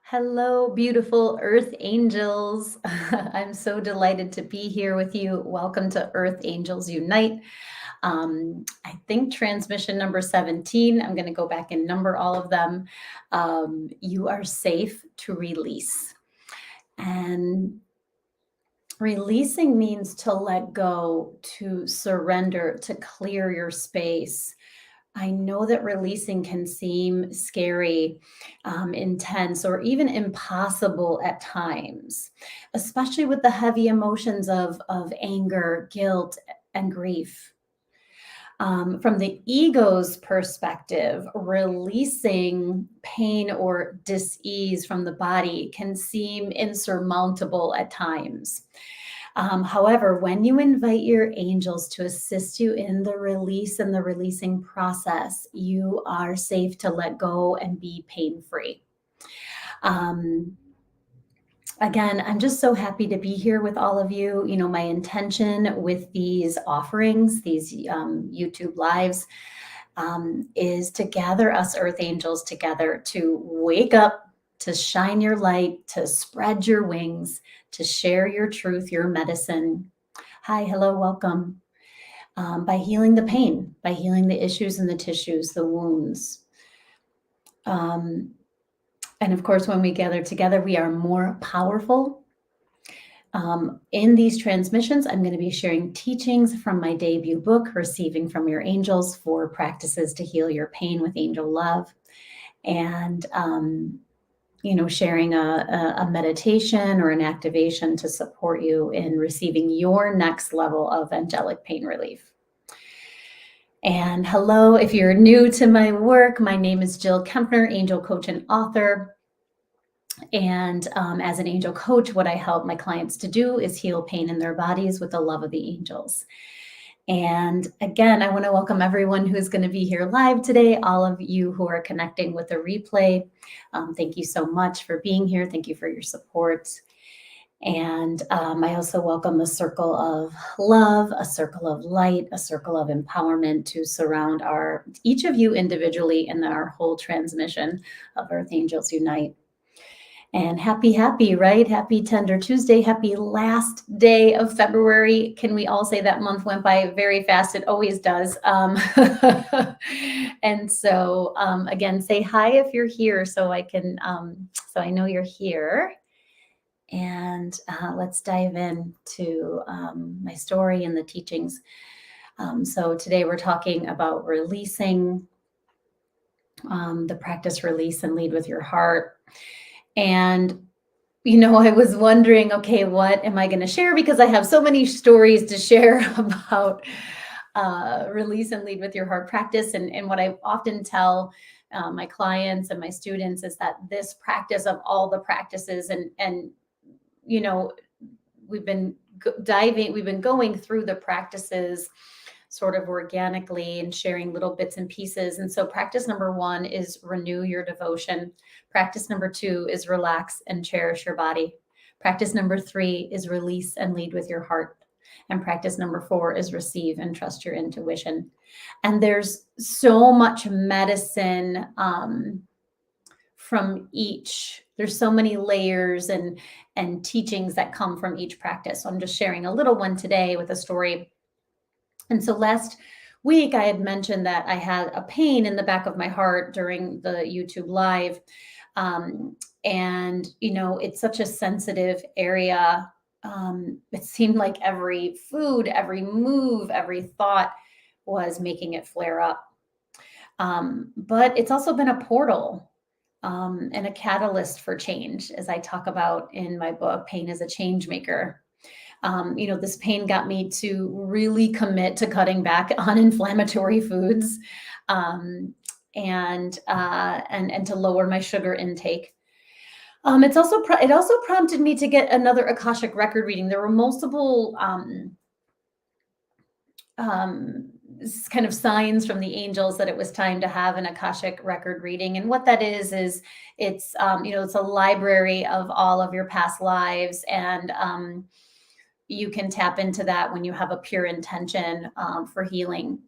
Hello, beautiful Earth Angels. I'm so delighted to be here with you. Welcome to Earth Angels Unite. I think transmission number 17. I'm going to go back and number all of them. You are safe to release. And releasing means to let go, to surrender, to clear your space. I know that releasing can seem scary, intense, or even impossible at times, especially with the heavy emotions of anger, guilt, and grief. From the ego's perspective, releasing pain or dis-ease from the body can seem insurmountable at times. However, when you invite your angels to assist you in the release and the releasing process, you are safe to let go and be pain free. Um, Again, I'm just so happy to be here with all of you. You know, my intention with these offerings, these YouTube lives, is to gather us Earth Angels together to wake up, to shine your light, to spread your wings, to share your truth, your medicine. Hi, hello, welcome. By healing the pain, by healing the issues and the tissues, the wounds. And of course, when we gather together, we are more powerful. In these transmissions, I'm going to be sharing teachings from my debut book, Receiving from Your Angels, 4 Practices to Heal Your Pain with Angel Love. And, sharing a meditation or an activation to support you in receiving your next level of angelic pain relief. And hello, if you're new to my work, my name is Jill Kempner, angel coach and author. And as an angel coach, what I help my clients to do is heal pain in their bodies with the love of the angels. And again, I want to welcome everyone who's going to be here live today, all of you who are connecting with the replay. Thank you so much for being here. Thank you for your support. And I also welcome a circle of love, a circle of light, a circle of empowerment to surround each of you individually and then our whole transmission of Earth Angels Unite. And happy, right? Happy Tender Tuesday. Happy last day of February. Can we all say that month went by very fast? It always does. And so again, say hi if you're here so I can, so I know you're here. And let's dive into my story and the teachings. So today we're talking about releasing, the practice release and lead with your heart. And, I was wondering, okay, what am I going to share? Because I have so many stories to share about release and lead with your heart practice. And what I often tell my clients and my students is that this practice of all the practices and we've been going through the practices sort of organically and sharing little bits and pieces. And so practice number 1 is renew your devotion. Practice number 2 is relax and cherish your body. Practice number 3 is release and lead with your heart. And practice number 4 is receive and trust your intuition. And there's so much medicine from each. There's so many layers and teachings that come from each practice. So I'm just sharing a little one today with a story. And so last week I had mentioned that I had a pain in the back of my heart during the YouTube live. And, it's such a sensitive area. It seemed like every food, every move, every thought was making it flare up. But it's also been a portal and a catalyst for change, as I talk about in my book, Pain is a Change Maker. This pain got me to really commit to cutting back on inflammatory foods, and to lower my sugar intake. It also prompted me to get another Akashic record reading. There were multiple kind of signs from the angels that it was time to have an Akashic record reading. And what that is it's it's a library of all of your past lives, and you can tap into that when you have a pure intention for healing.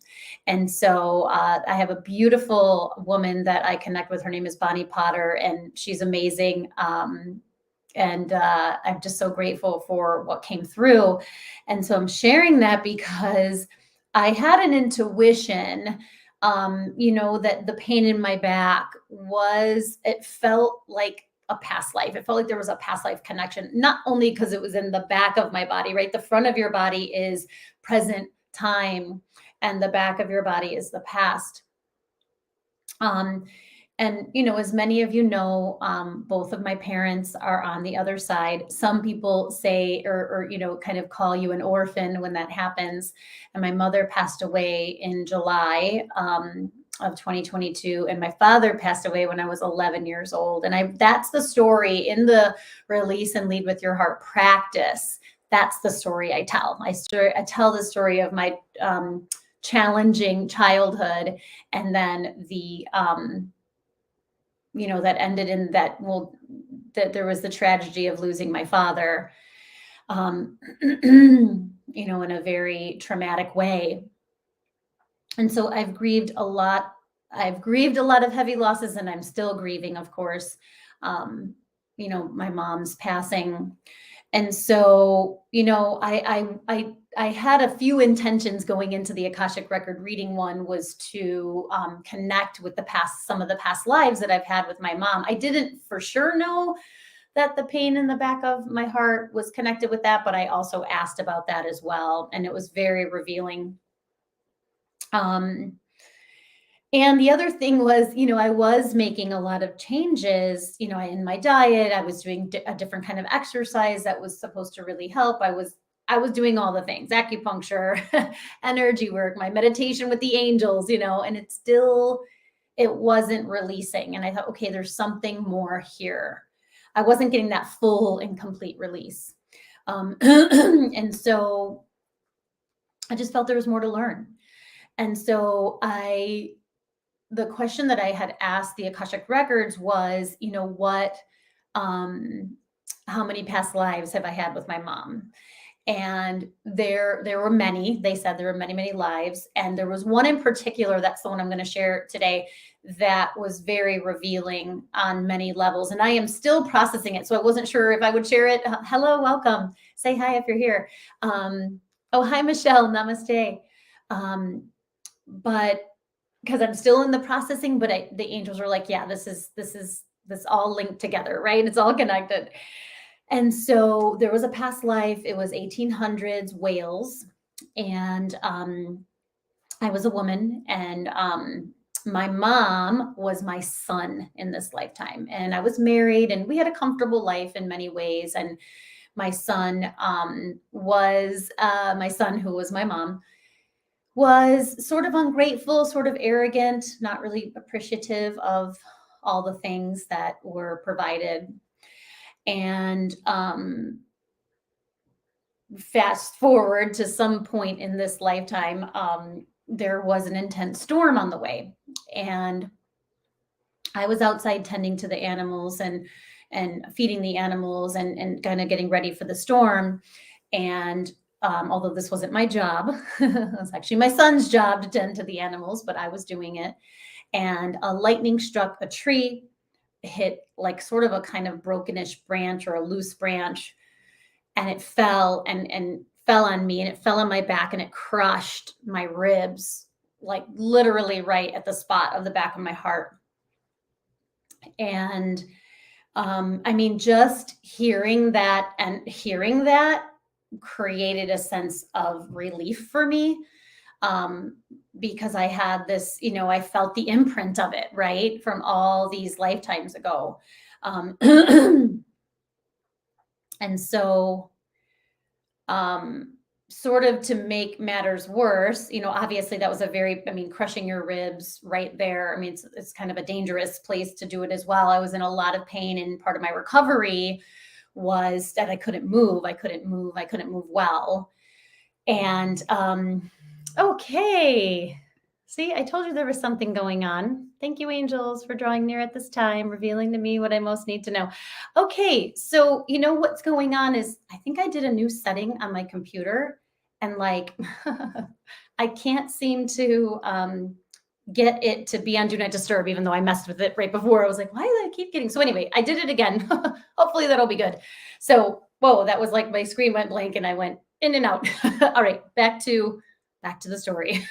And so I have a beautiful woman that I connect with. Her name is Bonnie Potter, and she's amazing. And I'm just so grateful for what came through. And so I'm sharing that because I had an intuition, that the pain in my back it felt like a past life. It felt like there was a past life connection, not only because it was in the back of my body, right? The front of your body is present time, and the back of your body is the past. And, as many of you know, both of my parents are on the other side. Some people say, or kind of call you an orphan when that happens. And my mother passed away in July of 2022, and my father passed away when I was 11 years old. And that's the story in the Release and Lead with Your Heart practice. That's the story I tell. I tell the story of my challenging childhood, and then the that ended in that there was the tragedy of losing my father, in a very traumatic way. And so I've grieved a lot. I've grieved a lot of heavy losses, and I'm still grieving, of course, my mom's passing. And so, I had a few intentions going into the Akashic Record reading. One was to connect with some of the past lives that I've had with my mom. I didn't for sure know that the pain in the back of my heart was connected with that, but I also asked about that as well. And it was very revealing. And the other thing was, I was making a lot of changes, in my diet. I was doing a different kind of exercise that was supposed to really help. I was doing all the things, acupuncture, energy work, my meditation with the angels, and it wasn't releasing. And I thought, okay, there's something more here. I wasn't getting that full and complete release. And so I just felt there was more to learn. And so the question that I had asked the Akashic Records was, how many past lives have I had with my mom? And there were many. They said there were many, many lives. And there was one in particular, that's the one I'm going to share today, that was very revealing on many levels. And I am still processing it. So I wasn't sure if I would share it. Hello, welcome. Say hi if you're here. Oh, hi, Michelle. Namaste. But because I'm still in the processing, but the angels are like, yeah, this all linked together, right? It's all connected. And so there was a past life. It was 1800s Wales. And I was a woman, and my mom was my son in this lifetime. And I was married, and we had a comfortable life in many ways. And my son my son, who was my mom, was sort of ungrateful, sort of arrogant, not really appreciative of all the things that were provided. And fast forward to some point in this lifetime, there was an intense storm on the way. And I was outside tending to the animals and feeding the animals and kind of getting ready for the storm. And although this wasn't my job, it was actually my son's job to tend to the animals, but I was doing it. And a lightning struck a tree, hit like sort of a kind of brokenish branch or a loose branch, and it fell and fell on me, and it fell on my back, and it crushed my ribs, like literally right at the spot of the back of my heart. And just hearing that created a sense of relief for me, because I had this, I felt the imprint of it, right, from all these lifetimes ago. And so, sort of to make matters worse, obviously that was crushing your ribs right there. It's kind of a dangerous place to do it as well. I was in a lot of pain, and part of my recovery was that I couldn't move well. And, okay. See, I told you there was something going on. Thank you, angels, for drawing near at this time, revealing to me what I most need to know. Okay, so you know what's going on is I think I did a new setting on my computer, and like I can't seem to get it to be on Do Not Disturb, even though I messed with it right before. I was like, why do I keep getting? So anyway, I did it again. Hopefully that'll be good. So whoa, that was like my screen went blank and I went in and out. All right, back to the story.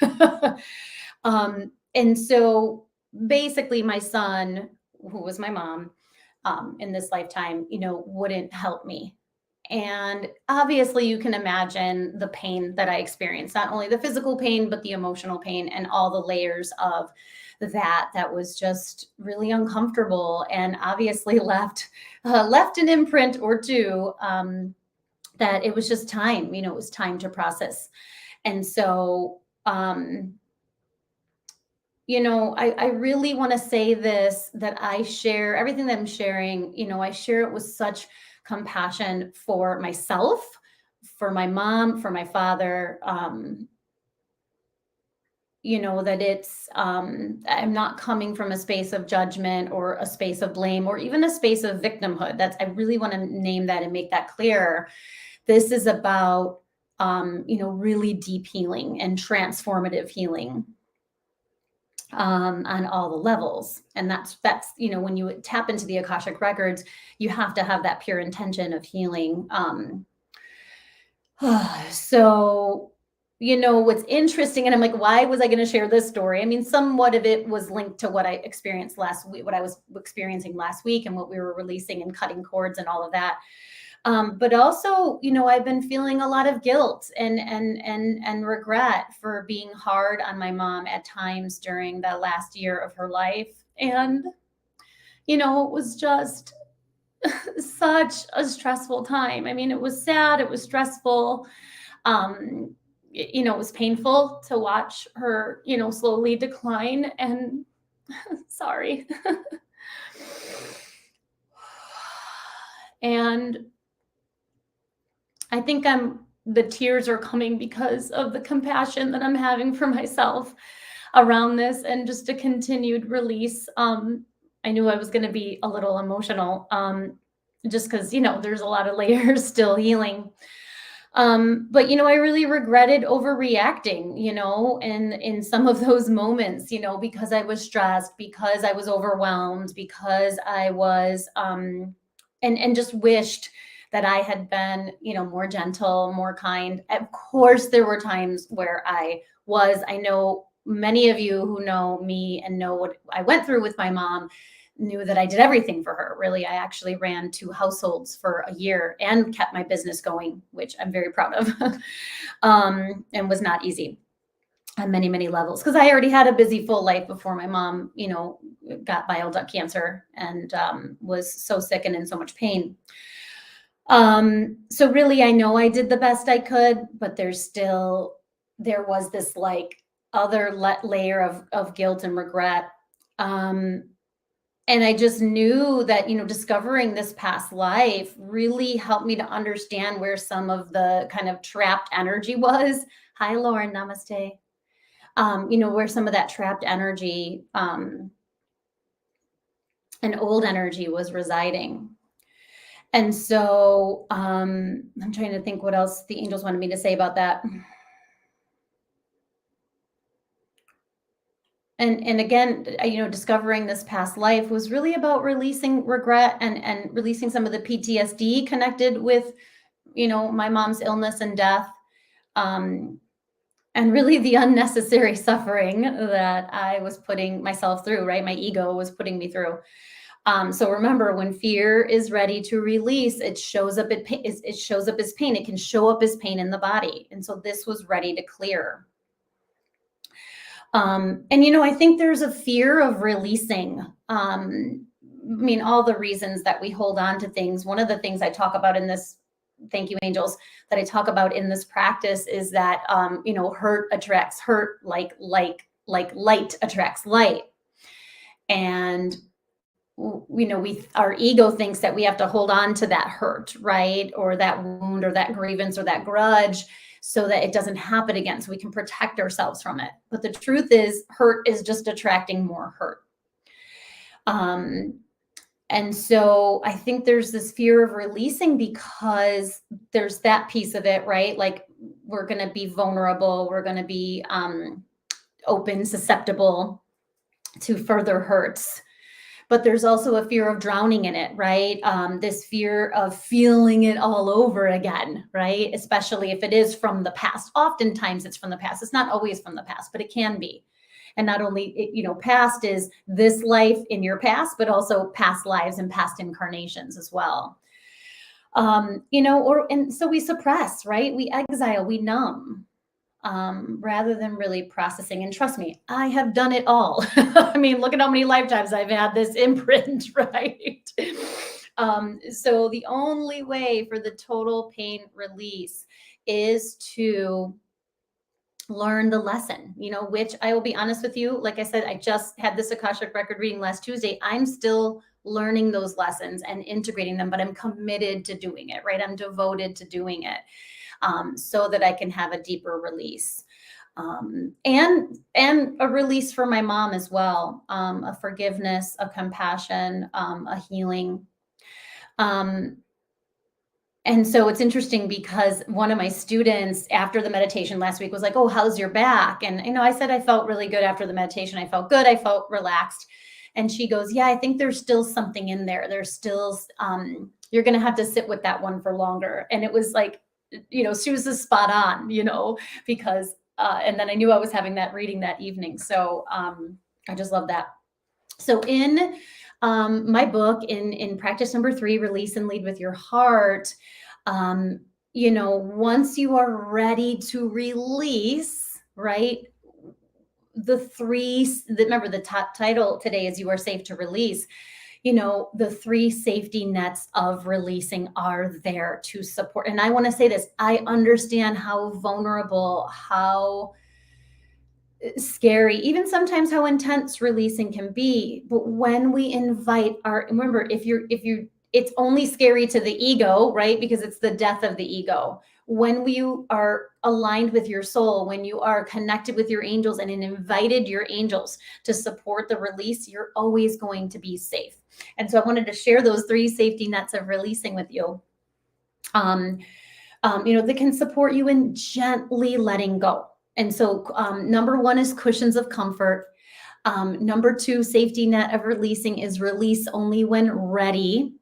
And so basically, my son, who was my mom in this lifetime, wouldn't help me. And obviously, you can imagine the pain that I experienced, not only the physical pain, but the emotional pain and all the layers of that was just really uncomfortable and obviously left an imprint or two, that it was just time, it was time to process. And so, I really want to say this, that I share everything that I'm sharing. I share it with such compassion for myself, for my mom, for my father. That I'm not coming from a space of judgment or a space of blame or even a space of victimhood. I really want to name that and make that clear. This is about, really deep healing and transformative healing, on all the levels. And that's when you tap into the Akashic records, you have to have that pure intention of healing. So what's interesting, and I'm like, why was I going to share this story? I mean, somewhat of it was linked to what I experienced last week, what I was experiencing last week, and what we were releasing and cutting cords and all of that. But also, I've been feeling a lot of guilt and regret for being hard on my mom at times during the last year of her life. And, it was just such a stressful time. I mean, it was sad, it was stressful. It was painful to watch her, slowly decline. And sorry. And I think the tears are coming because of the compassion that I'm having for myself around this, and just a continued release. I knew I was going to be a little emotional, just because, there's a lot of layers still healing. But, I really regretted overreacting, in some of those moments, because I was stressed, because I was overwhelmed, because I was, and just wished that I had been, more gentle, more kind. Of course, there were times where I know many of you who know me and know what I went through with my mom knew that I did everything for her. Really, I actually ran 2 households for a year and kept my business going, which I'm very proud of, and was not easy on many, many levels, because I already had a busy, full life before my mom, got bile duct cancer and was so sick and in so much pain. So really, I know I did the best I could, but there was this like other layer of guilt and regret. And I just knew that, discovering this past life really helped me to understand where some of the kind of trapped energy was. Hi, Lauren, namaste. Where some of that trapped energy, and old energy was residing. And so, I'm trying to think what else the angels wanted me to say about that. And again, discovering this past life was really about releasing regret and releasing some of the PTSD connected with, my mom's illness and death, and really the unnecessary suffering that I was putting myself through, right? My ego was putting me through. So remember, when fear is ready to release, it shows up it shows up as pain. It can show up as pain in the body. And so this was ready to clear. And I think there's a fear of releasing. All the reasons that we hold on to things. One of the things I talk about in this, thank you, angels, that I talk about in this practice is that, hurt attracts hurt, like light attracts light. And our ego thinks that we have to hold on to that hurt, right? Or that wound or that grievance or that grudge so that it doesn't happen again, so we can protect ourselves from it. But the truth is, hurt is just attracting more hurt. Um, and so I think there's this fear of releasing because there's that piece of it, right? Like, we're going to be vulnerable, we're going to be open, susceptible to further hurts. But there's also a fear of drowning in it, right? This fear of feeling it all over again, right? Especially if it is from the past. Oftentimes it's from the past. It's not always from the past, but it can be. And not only, past is this life in your past, but also past lives and past incarnations as well. And so we suppress, right? We exile, we numb, rather than really processing. And trust me, I have done it all. I mean, look at how many lifetimes I've had this imprint, right? So the only way for the total pain release is to learn the lesson, which I will be honest with you. Like I said, I just had this Akashic record reading last Tuesday. I'm still learning those lessons and integrating them, but I'm committed to doing it, right? I'm devoted to doing it. So that I can have a deeper release, and a release for my mom as well, a forgiveness, a compassion, a healing. And so it's interesting because one of my students after the meditation last week was like, "Oh, how's your back?" And I said I felt really good after the meditation. I felt good. I felt relaxed. And she goes, "Yeah, I think there's still something in there. There's still you're going to have to sit with that one for longer." And it was like, she was just spot on, because and then I knew I was having that reading that evening. So I just love that. So in my book, in practice number 3, Release and Lead with Your Heart, once you are ready to release, right? Remember the top title today is You Are Safe to Release. The 3 safety nets of releasing are there to support. And I want to say this, I understand how vulnerable, how scary, even sometimes how intense releasing can be. But when we invite remember, it's only scary to the ego, right? Because it's the death of the ego. When you are aligned with your soul, when you are connected with your angels and invited your angels to support the release, you're always going to be safe. And so I wanted to share those 3 safety nets of releasing with you. That can support you in gently letting go. And so number 1 is cushions of comfort. Number 2 safety net of releasing is release only when ready.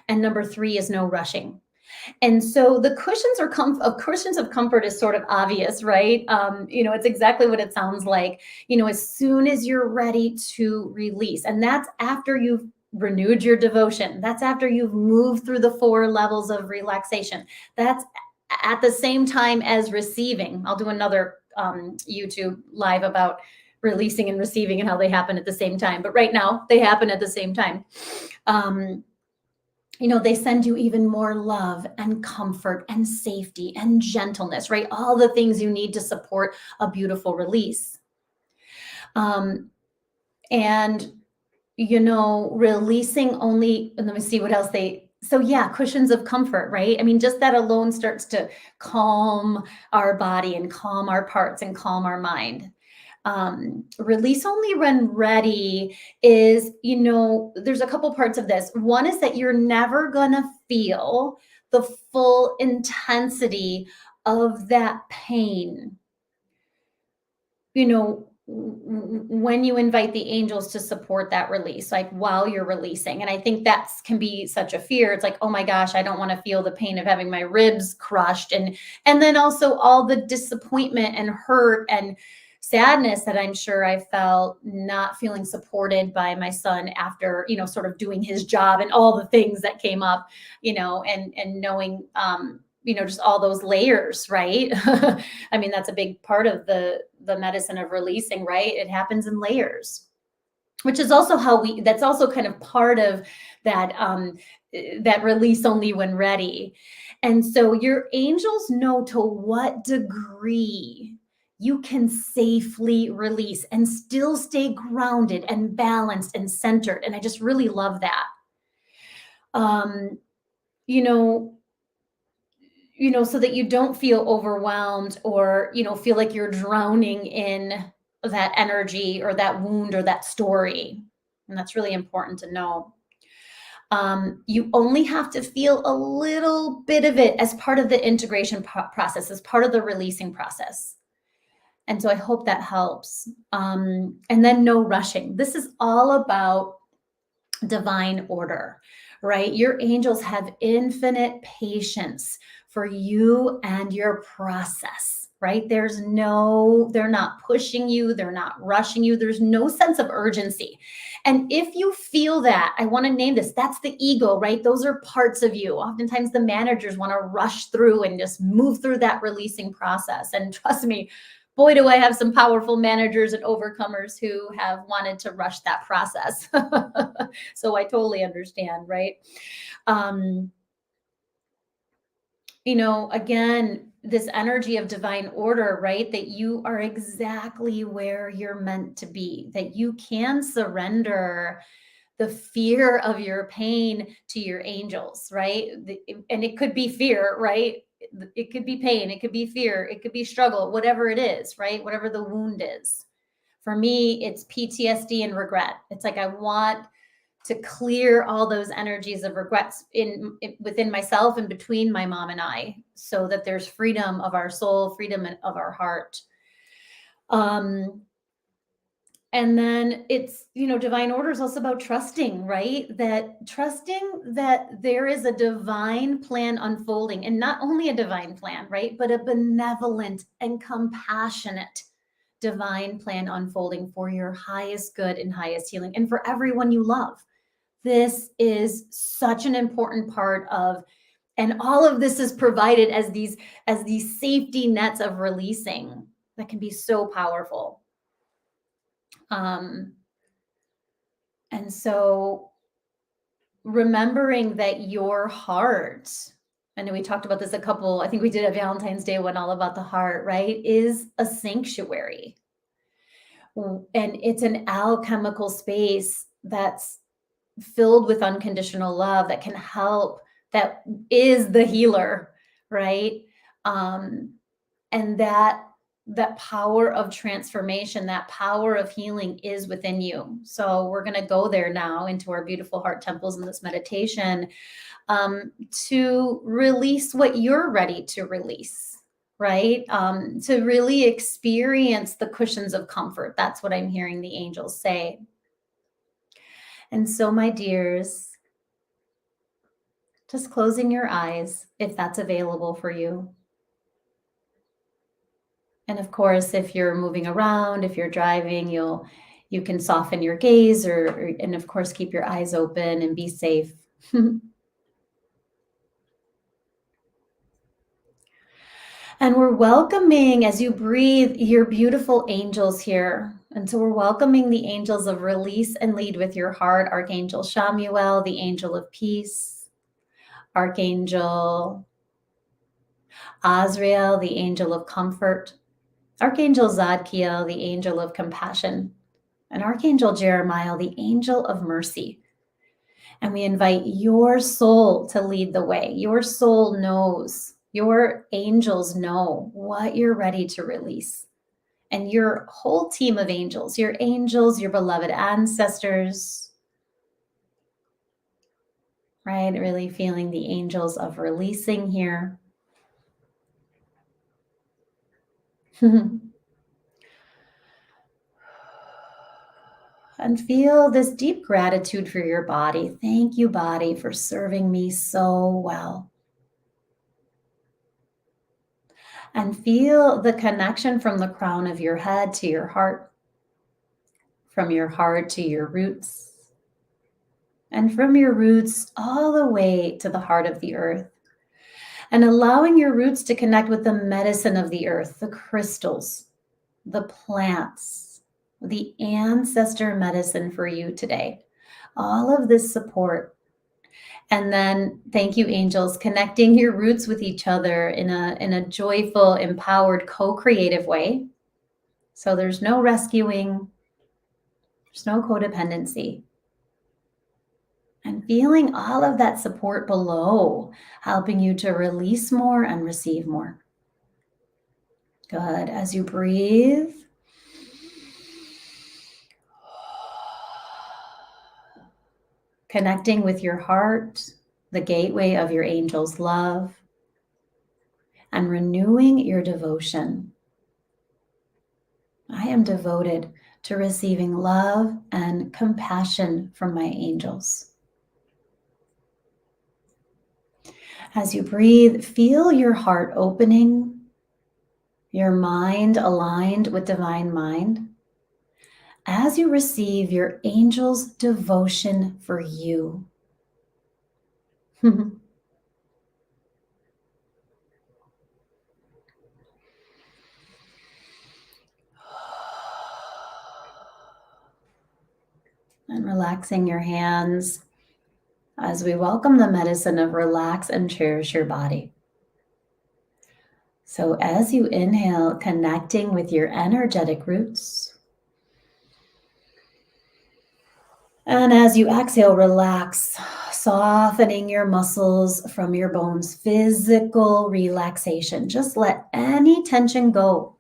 And number 3 is no rushing. And so the cushions of comfort is sort of obvious, right? It's exactly what it sounds like. As soon as you're ready to release, and that's after you've renewed your devotion. That's after you've moved through the 4 levels of relaxation. That's at the same time as receiving. I'll do another YouTube live about releasing and receiving and how they happen at the same time. But right now they happen at the same time. They send you even more love and comfort and safety and gentleness, right? All the things you need to support a beautiful release. And releasing only, and let me see what else cushions of comfort, right? I mean, just that alone starts to calm our body and calm our parts and calm our mind. Release only when ready is, there's a couple parts of this. One is that you're never gonna feel the full intensity of that pain. When you invite the angels to support that release, like while you're releasing. And I think that can be such a fear. It's like, oh my gosh, I don't want to feel the pain of having my ribs crushed. And then also all the disappointment and hurt and sadness that I'm sure I felt not feeling supported by my son after, sort of doing his job and all the things that came up, and knowing, just all those layers, right? I mean, that's a big part of the medicine of releasing, right? It happens in layers, which is also that's also kind of part of that, that release only when ready. And so your angels know to what degree you can safely release and still stay grounded and balanced and centered. And I just really love that. so that you don't feel overwhelmed or, feel like you're drowning in that energy or that wound or that story. And that's really important to know. You only have to feel a little bit of it as part of the integration process, as part of the releasing process. And so I hope that helps. And then no rushing. This is all about divine order, right? Your angels have infinite patience for you and your process, right? They're not pushing you, they're not rushing you, there's no sense of urgency. And if you feel that, I want to name this, that's the ego, right? Those are parts of you. Oftentimes the managers want to rush through and just move through that releasing process. And trust me, boy, do I have some powerful managers and overcomers who have wanted to rush that process. So I totally understand, right? Again, this energy of divine order, right? That you are exactly where you're meant to be, that you can surrender the fear of your pain to your angels, right? And it could be fear, right? It could be pain, it could be fear, it could be struggle, whatever it is, right? Whatever the wound is. For me, it's PTSD and regret. It's like I want to clear all those energies of regrets within myself and between my mom and I, so that there's freedom of our soul, freedom of our heart. And then it's, divine order is also about trusting, right? Trusting that there is a divine plan unfolding, and not only a divine plan, right? But a benevolent and compassionate divine plan unfolding for your highest good and highest healing, and for everyone you love. This is such an important part of, and all of this is provided as these safety nets of releasing that can be so powerful. And so remembering that your heart, I know we talked about this I think we did a Valentine's Day one all about the heart, right? Is a sanctuary. And it's an alchemical space that's filled with unconditional love that can help, that is the healer, right? And that power of transformation, that power of healing is within you. So we're going to go there now into our beautiful heart temples in this meditation, to release what you're ready to release, right? To really experience the cushions of comfort. That's what I'm hearing the angels say. And so, my dears, just closing your eyes if that's available for you. And of course, if you're moving around, if you're driving, you can soften your gaze and of course keep your eyes open and be safe. And we're welcoming, as you breathe, your beautiful angels here. And so we're welcoming the angels of release and lead with your heart. Archangel Shamuel, the angel of peace. Archangel Azrael, the angel of comfort. Archangel Zadkiel, the angel of compassion. And Archangel Jeremiah, the angel of mercy. And we invite your soul to lead the way. Your soul knows, your angels know what you're ready to release. And your whole team of angels, your beloved ancestors, right? Really feeling the angels of releasing here. And feel this deep gratitude for your body. Thank you, body, for serving me so well. And feel the connection from the crown of your head to your heart, from your heart to your roots, and from your roots all the way to the heart of the earth. And allowing your roots to connect with the medicine of the earth, the crystals, the plants, the ancestor medicine for you today. All of this support. And then thank you, angels, connecting your roots with each other in a joyful, empowered, co-creative way. So there's no rescuing, there's no codependency. And feeling all of that support below, helping you to release more and receive more. Good. As you breathe, connecting with your heart, the gateway of your angel's love, and renewing your devotion. I am devoted to receiving love and compassion from my angels. As you breathe, feel your heart opening, your mind aligned with divine mind, as you receive your angel's devotion for you. And relaxing your hands as we welcome the medicine of relax and cherish your body. So as you inhale, connecting with your energetic roots. And as you exhale, relax, softening your muscles from your bones, physical relaxation. Just let any tension go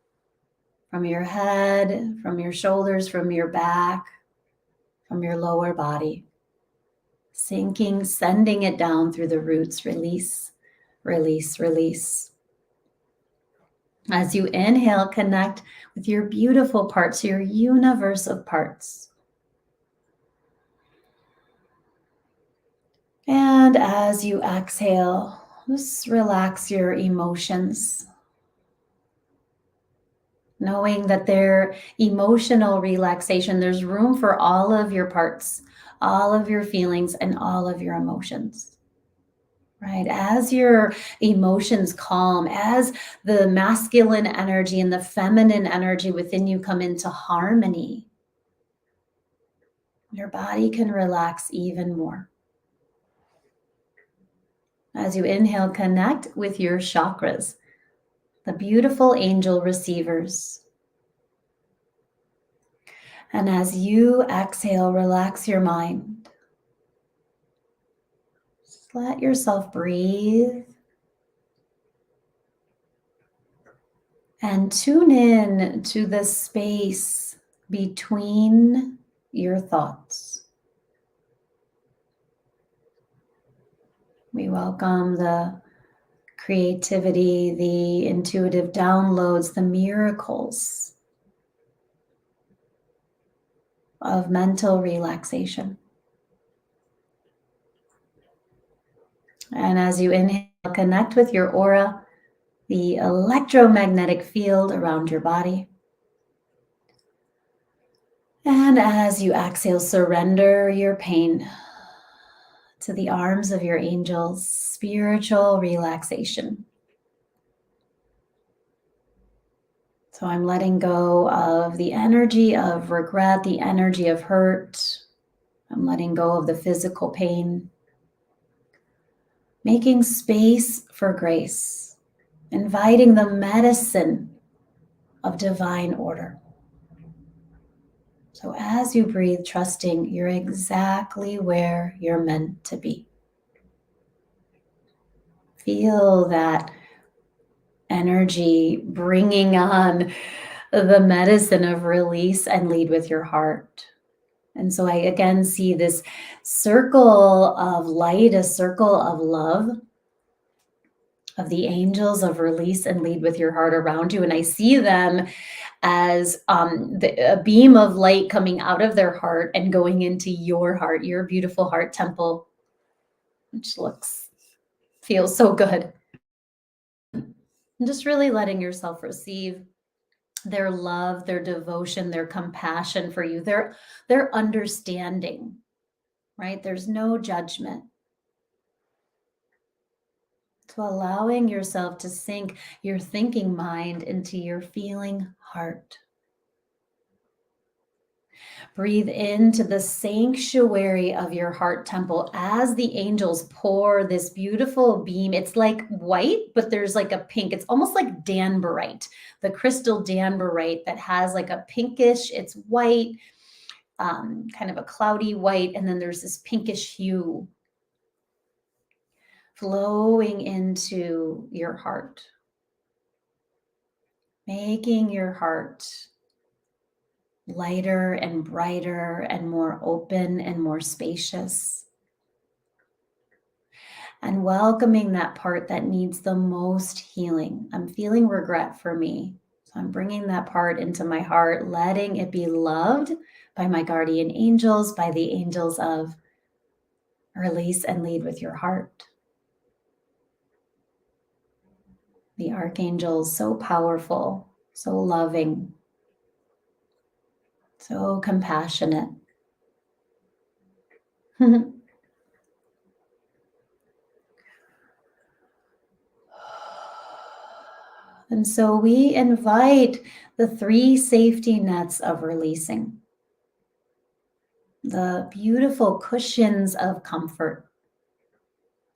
from your head, from your shoulders, from your back, from your lower body. Sinking, sending it down through the roots. Release, release, release. As you inhale, connect with your beautiful parts, your universe of parts. And as you exhale, just relax your emotions, knowing that their emotional relaxation, there's room for all of your parts, all of your feelings, and all of your emotions. Right? As your emotions calm, as the masculine energy and the feminine energy within you come into harmony, your body can relax even more. As you inhale, connect with your chakras, the beautiful angel receivers. And as you exhale, relax your mind. Just let yourself breathe and tune in to the space between your thoughts. We welcome the creativity, the intuitive downloads, the miracles of mental relaxation. And as you inhale, connect with your aura, the electromagnetic field around your body. And as you exhale, surrender your pain to the arms of your angels, spiritual relaxation. So I'm letting go of the energy of regret, the energy of hurt. I'm letting go of the physical pain, making space for grace, inviting the medicine of divine order. So as you breathe, trusting you're exactly where you're meant to be. Feel that energy bringing on the medicine of release and lead with your heart. And so I again see this circle of light, a circle of love, of the angels of release and lead with your heart around you. And I see them as a beam of light coming out of their heart and going into your heart, your beautiful heart temple, which feels so good. And just really letting yourself receive their love, their devotion, their compassion for you, their understanding, right? There's no judgment. So allowing yourself to sink your thinking mind into your feeling heart. Breathe into the sanctuary of your heart temple as the angels pour this beautiful beam. It's like white, but there's like a pink. It's almost like danbarite, the crystal danbarite that has like a pinkish, it's white, kind of a cloudy white, and then there's this pinkish hue flowing into your heart, making your heart lighter and brighter and more open and more spacious. And welcoming that part that needs the most healing. I'm feeling regret for me. So I'm bringing that part into my heart, letting it be loved by my guardian angels, by the angels of release and lead with your heart. The archangels, so powerful, so loving, so compassionate. And so we invite the 3 safety nets of releasing, the beautiful cushions of comfort.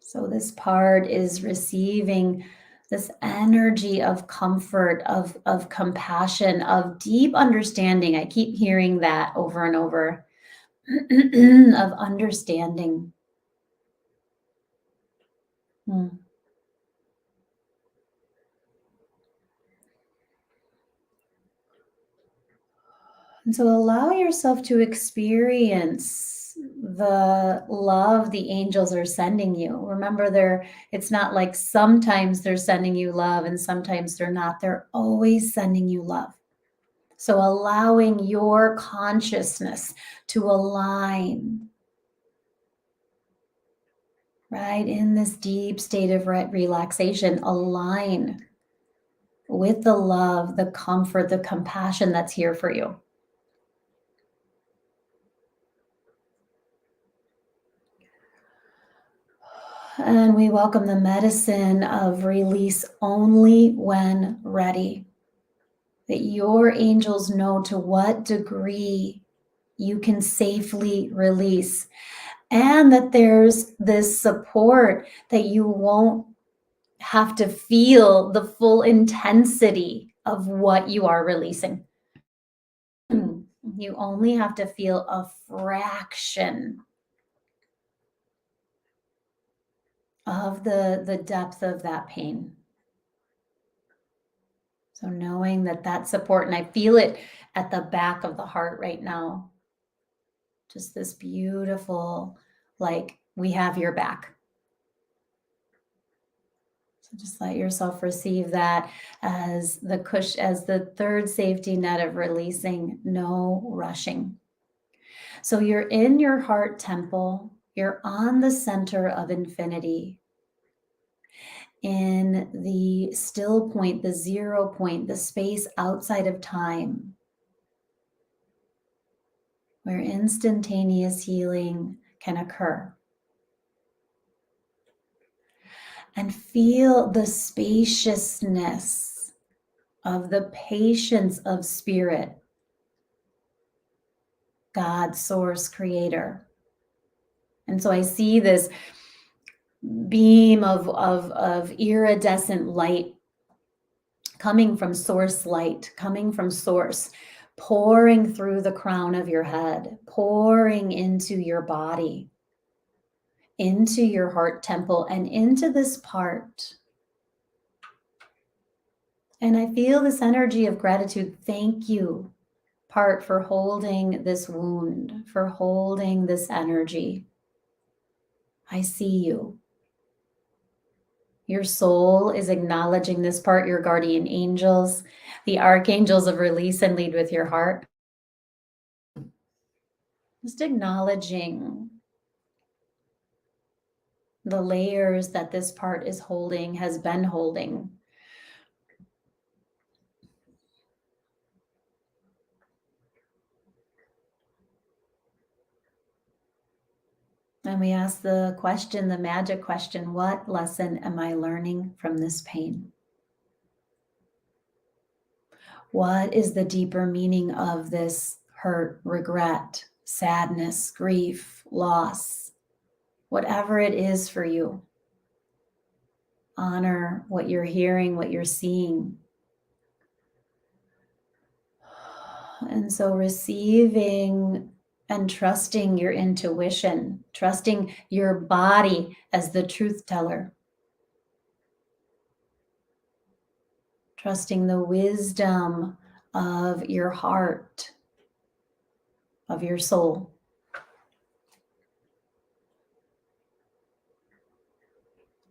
So this part is receiving this energy of comfort, of compassion, of deep understanding. I keep hearing that over and over of understanding. Hmm. And so allow yourself to experience the love the angels are sending you. Remember, it's not like sometimes they're sending you love and sometimes they're not. They're always sending you love. So allowing your consciousness to align, right, in this deep state of relaxation, align with the love, the comfort, the compassion that's here for you. And we welcome the medicine of release only when ready. That your angels know to what degree you can safely release, and that there's this support that you won't have to feel the full intensity of what you are releasing. You only have to feel a fraction of the depth of that pain. So knowing that support, and I feel it at the back of the heart right now, just this beautiful, like, we have your back. So just let yourself receive that as as the third safety net of releasing, no rushing. So you're in your heart temple, you're on the center of infinity, in the still point, the 0 point, the space outside of time, where instantaneous healing can occur. And feel the spaciousness of the patience of spirit, God, source, creator. And so I see this beam of iridescent light coming from source light, coming from source, pouring through the crown of your head, pouring into your body, into your heart temple, and into this part. And I feel this energy of gratitude. Thank you, part, for holding this wound, for holding this energy. I see you. Your soul is acknowledging this part, your guardian angels, the archangels of release and lead with your heart. Just acknowledging the layers that this part is holding, has been holding. And we ask the question, the magic question, what lesson am I learning from this pain? What is the deeper meaning of this hurt, regret, sadness, grief, loss? Whatever it is for you, honor what you're hearing, what you're seeing. And so receiving and trusting your intuition, trusting your body as the truth teller, trusting the wisdom of your heart, of your soul.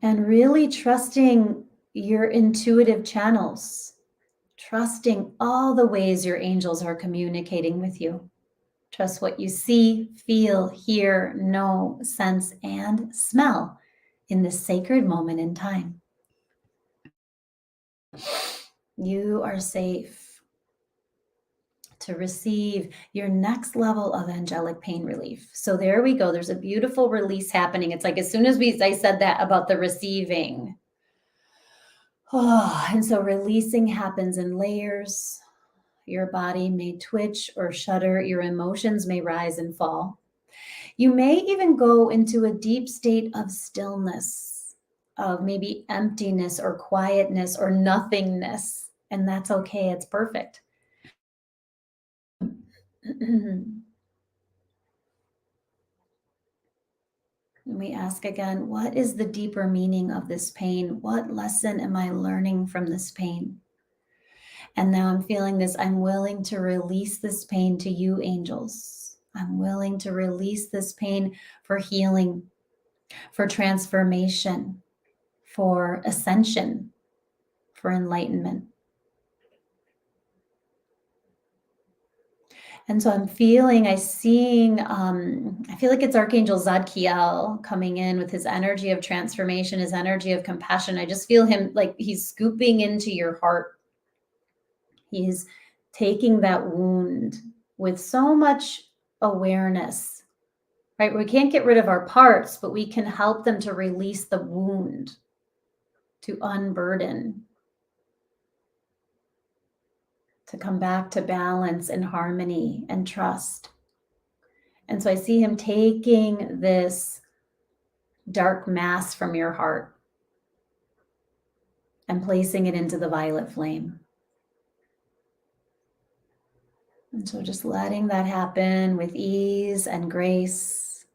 And really trusting your intuitive channels, trusting all the ways your angels are communicating with you. Trust what you see, feel, hear, know, sense, and smell in this sacred moment in time. You are safe to receive your next level of angelic pain relief. So there we go. There's a beautiful release happening. It's like as soon as I said that about the receiving. Oh, and so releasing happens in layers. Your body may twitch or shudder. Your emotions may rise and fall. You may even go into a deep state of stillness, of maybe emptiness or quietness or nothingness. And that's okay. It's perfect. And we ask again, what is the deeper meaning of this pain? What lesson am I learning from this pain? And now I'm feeling this. I'm willing to release this pain to you, angels. I'm willing to release this pain for healing, for transformation, for ascension, for enlightenment. And so I'm feeling, I feel like it's Archangel Zadkiel coming in with his energy of transformation, his energy of compassion. I just feel him like he's scooping into your heart. He's taking that wound with so much awareness, right? We can't get rid of our parts, but we can help them to release the wound, to unburden, to come back to balance and harmony and trust. And so I see him taking this dark mass from your heart and placing it into the violet flame. And so just letting that happen with ease and grace,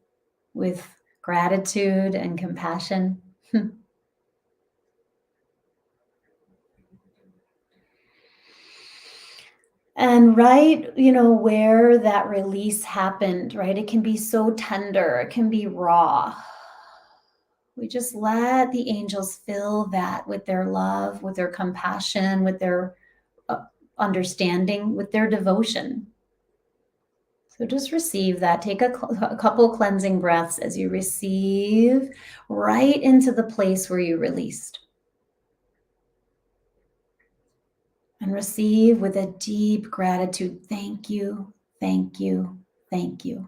with gratitude and compassion. And right, where that release happened, right? It can be so tender, it can be raw. We just let the angels fill that with their love, with their compassion, with their understanding, with their devotion. So just receive that. Take a couple cleansing breaths as you receive right into the place where you released. And receive with a deep gratitude. Thank you, thank you, thank you.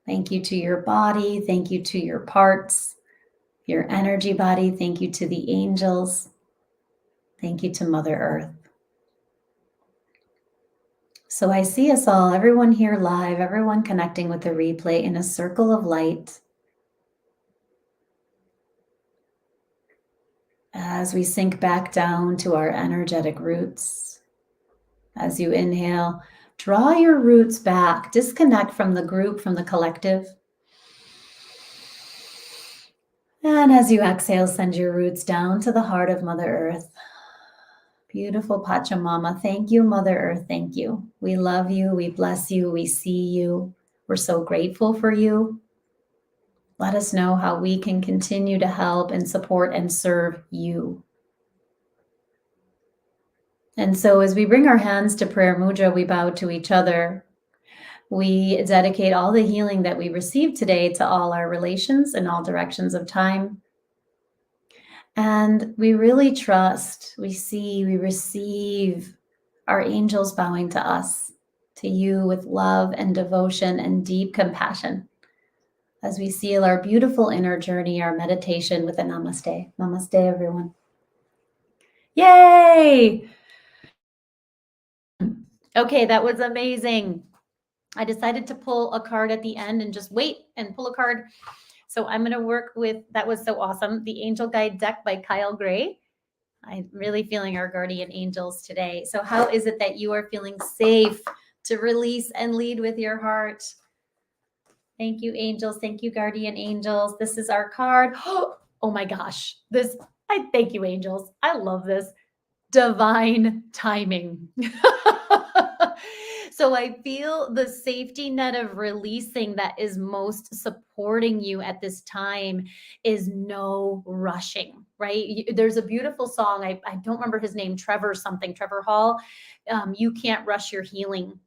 Thank you to your body. Thank you to your parts, your energy body. Thank you to the angels. Thank you to Mother Earth. So I see us all, everyone here live, everyone connecting with the replay in a circle of light. As we sink back down to our energetic roots. As you inhale, draw your roots back, disconnect from the group, from the collective. And as you exhale, send your roots down to the heart of Mother Earth. Beautiful Pachamama. Thank you, Mother Earth. Thank you. We love you. We bless you. We see you. We're so grateful for you. Let us know how we can continue to help and support and serve you. And so as we bring our hands to prayer mudra, we bow to each other. We dedicate all the healing that we received today to all our relations in all directions of time. And we really trust, we see, we receive our angels bowing to us, to you with love and devotion and deep compassion as we seal our beautiful inner journey, our meditation with a namaste. Namaste, everyone. Yay! Okay, that was amazing. I decided to pull a card at the end and just wait and pull a card. So I'm going to work with, that was so awesome, the Angel Guide deck by Kyle Gray. I'm really feeling our guardian angels today. So how is it that you are feeling safe to release and lead with your heart. Thank you, angels. Thank you, guardian angels. This is our card. Oh my gosh. I thank you, angels. I love this. Divine timing. So I feel the safety net of releasing that is most supporting you at this time is no rushing, right? There's a beautiful song. I don't remember his name, Trevor Hall. You can't rush your healing.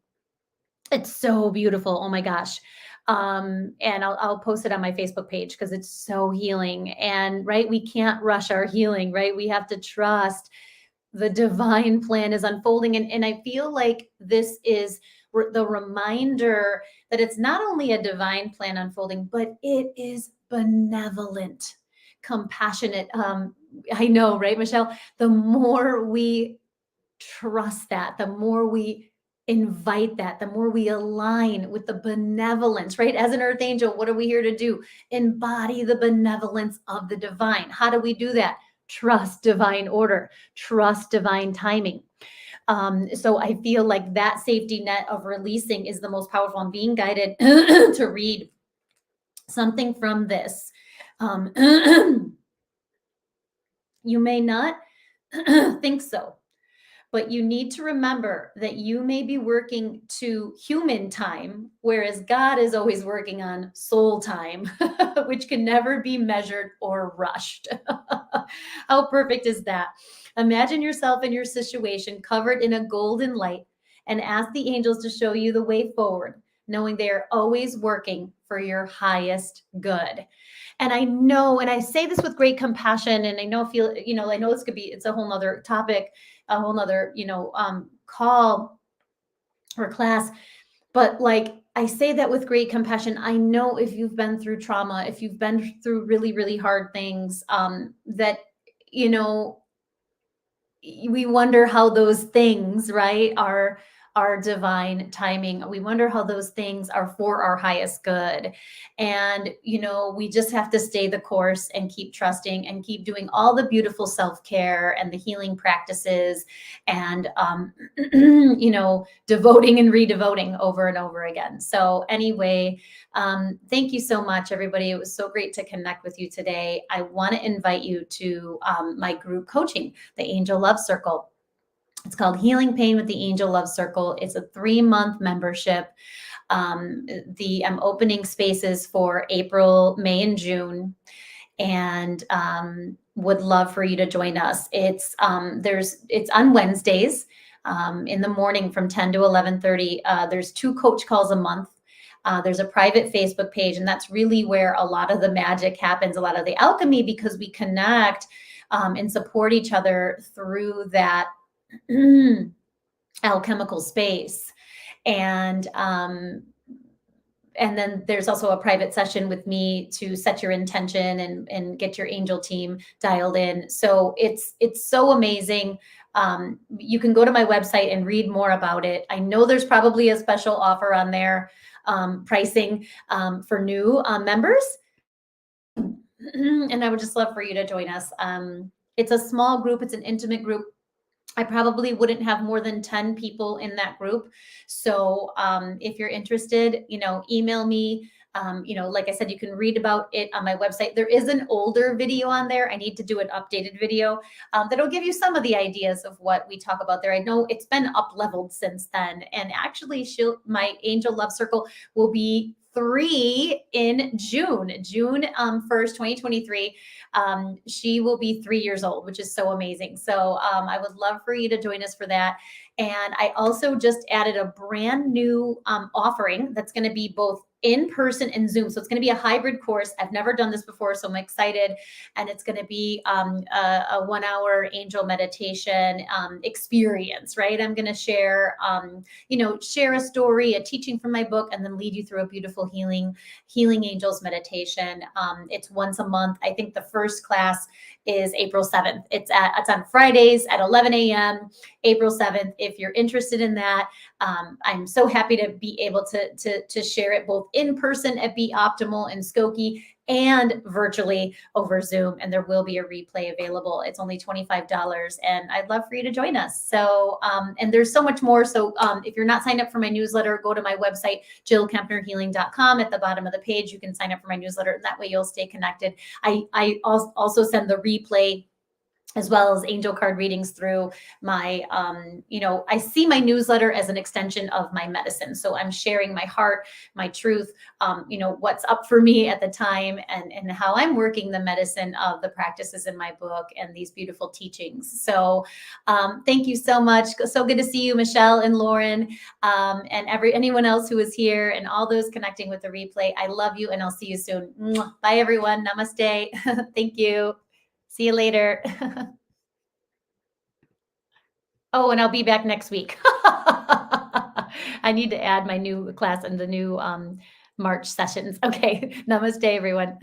It's so beautiful. Oh my gosh. And I'll post it on my Facebook page because it's so healing. And right, we can't rush our healing, right? We have to trust the divine plan is unfolding. And I feel like this is the reminder that it's not only a divine plan unfolding, but it is benevolent, compassionate. I know, right, Michelle? The more we trust that, the more we invite that, the more we align with the benevolence, right? As an earth angel, what are we here to do? Embody the benevolence of the divine. How do we do that? Trust divine order, trust divine timing. So I feel like that safety net of releasing is the most powerful. I'm being guided to read something from this. You may not think so, but you need to remember that you may be working to human time, whereas God is always working on soul time, which can never be measured or rushed. How perfect is that? Imagine yourself in your situation covered in a golden light and ask the angels to show you the way forward, knowing they are always working for your highest good. And I know, and I say this with great compassion, and I know it's a whole nother topic, a whole nother, call or class. But like, I say that with great compassion. I know if you've been through trauma, if you've been through really, really hard things, that, we wonder how those things, right, are divine timing. We wonder how those things are for our highest good. And, we just have to stay the course and keep trusting and keep doing all the beautiful self-care and the healing practices and, devoting and redevoting over and over again. So anyway, thank you so much, everybody. It was so great to connect with you today. I want to invite you to my group coaching, the Angel Love Circle. It's called Healing Pain with the Angel Love Circle. It's a 3-month membership. I'm opening spaces for April, May, and June, and would love for you to join us. It's on Wednesdays in the morning from 10 to 11:30. There's 2 coach calls a month. There's a private Facebook page, and that's really where a lot of the magic happens, a lot of the alchemy, because we connect and support each other through that alchemical space. And then there's also a private session with me to set your intention and get your angel team dialed in. So it's so amazing. You can go to my website and read more about it. I know there's probably a special offer on there, pricing for new members. And I would just love for you to join us. It's a small group. It's an intimate group. I probably wouldn't have more than 10 people in that group. So if you're interested, email me. Like I said, you can read about it on my website. There is an older video on there. I need to do an updated video that'll give you some of the ideas of what we talk about there. I know it's been up-leveled since then. And actually, my Angel Love Circle will be 3 in June 1st, 2023. She will be 3 years old, which is so amazing. So I would love for you to join us for that. And I also just added a brand new offering that's going to be both in person and Zoom. So it's going to be a hybrid course. I've never done this before, so I'm excited. And it's going to be a 1-hour angel meditation experience, right? I'm going to share, share a story, a teaching from my book, and then lead you through a beautiful healing angels meditation. It's once a month. I think the first class is April 7th. It's on Fridays at 11 a.m. April 7th. If you're interested in that, I'm so happy to be able to share it both both in person at Be Optimal in Skokie and virtually over Zoom. And there will be a replay available. It's only $25, and I'd love for you to join us. So, and there's so much more. So if you're not signed up for my newsletter, go to my website, jillkempnerhealing.com. At the bottom of the page, you can sign up for my newsletter, and that way you'll stay connected. I also send the replay as well as angel card readings through my, I see my newsletter as an extension of my medicine. So I'm sharing my heart, my truth, what's up for me at the time, and how I'm working the medicine of the practices in my book and these beautiful teachings. So thank you so much. So good to see you, Michelle and Lauren, and anyone else who is here, and all those connecting with the replay. I love you, and I'll see you soon. Mwah. Bye, everyone. Namaste. Thank you. See you later. Oh, and I'll be back next week. I need to add my new class and the new March sessions. Okay. Namaste, everyone.